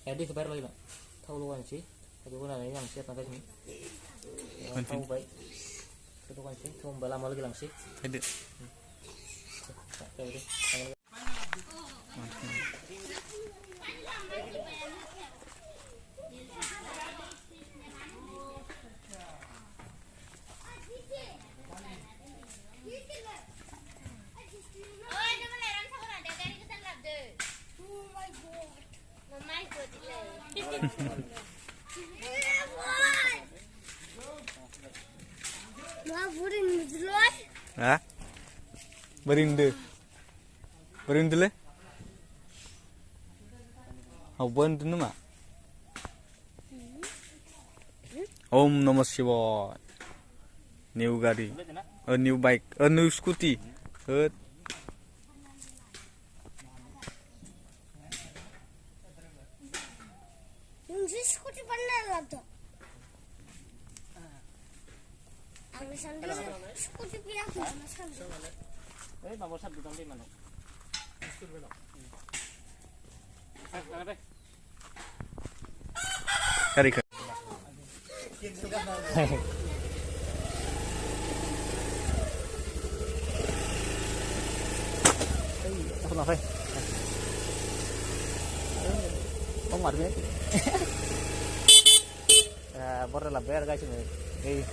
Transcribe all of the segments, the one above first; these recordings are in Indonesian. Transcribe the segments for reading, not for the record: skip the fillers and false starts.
दैखौ बाहेर लायोबा थाव लगायनोसै थाव होनानै आं सेरनांगासिनो थाव होबाय लगायनोसै थाव होनबा लामा लोगो लांसै फैदो Hah? Berindu le? Apa itu nama? Om Namah Shivaya. New gari, a new bike, a new scooty. Scooty pandai lah tu. Aku sendiri scooty pilih aku sendiri. Bawa satu tadi mana? Scooty mana? Kari kari. Không nào phải. Không mặt đấy. Border là bé guys này. Đây.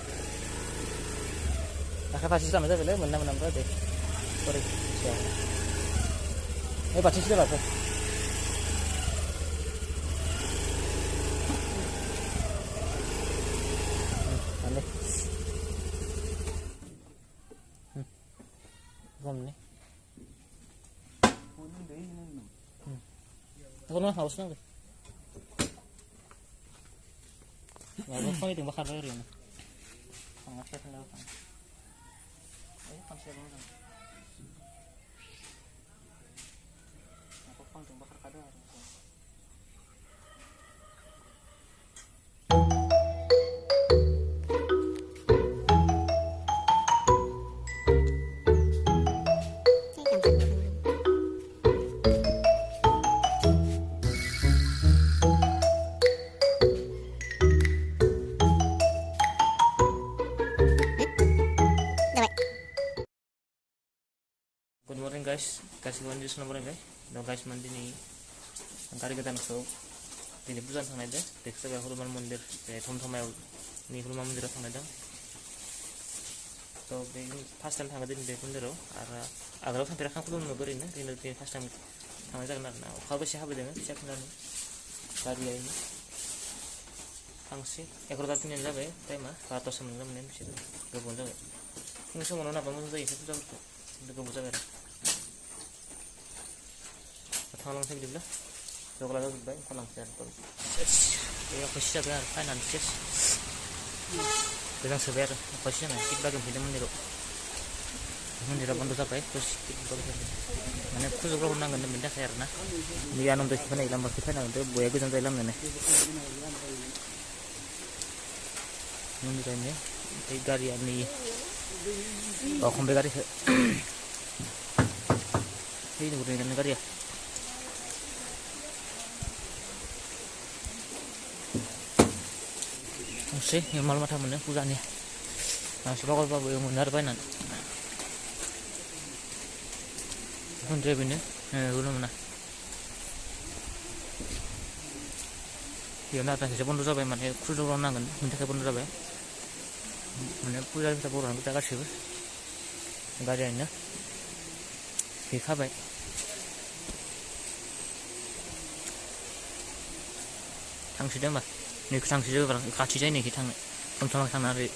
Cái pasti sama saya beli menam berarti. Sorry. Pasti sudah berapa? Aneh. Gom nih. Aku nak haus nak. Lalu kau itu bakar lagi ni. Sangat saya tahu kan. Kan saya tahu kan. Aku kau itu bakar kada. Good morning guys, kasih kawan jus nomor ini, dong guys mandi nih, angkari kita masuk, ini bulan sana deh, deksa gak huluman mundir, thom thomai, nih huluman mundir sana deh, so ini first time tangga ini pun dero, agar sampai rakam pun nggak berin, ini first time tangga jangan nak, kalau siapa dengan siapa dengan kari ini, angsi, ekor tadi nih jaga ya, tema, ratus sembilan nih situ, gabung jaga, ini semua nona bangun jaga, itu jaga, itu gabung jaga. Tolong saya dulu, kalau ada baik tolong saya tolong. Ya posisi saya finansial, bilang sebentar posisinya nih, kita bagi pinjaman dulu. Pinjaman dulu bantu siapa ya? Terus kita bagi. Mana terus kalau orang nggak minta saya na, dia nonton kita nih, lambat kita nanti boya kita nanti lambat nih. Ini kayaknya, ini gari ini, oh kombe gari, ini bukan gari ya. Sih, yang malam ada mana pulang ya. Nah, sebab kalau yang benar apa nanti? Hundred ini, guna mana? Ya, nanti saya pun tu sampai mana? Khusus orang nangan, minta saya pun tu sampai. Mana pulang kita pulang kita kasih. Gak ada ni. Fikah baik. Tang sudah mah. Nih sang sih juga, kasih saya nih kita, sama-sama nari.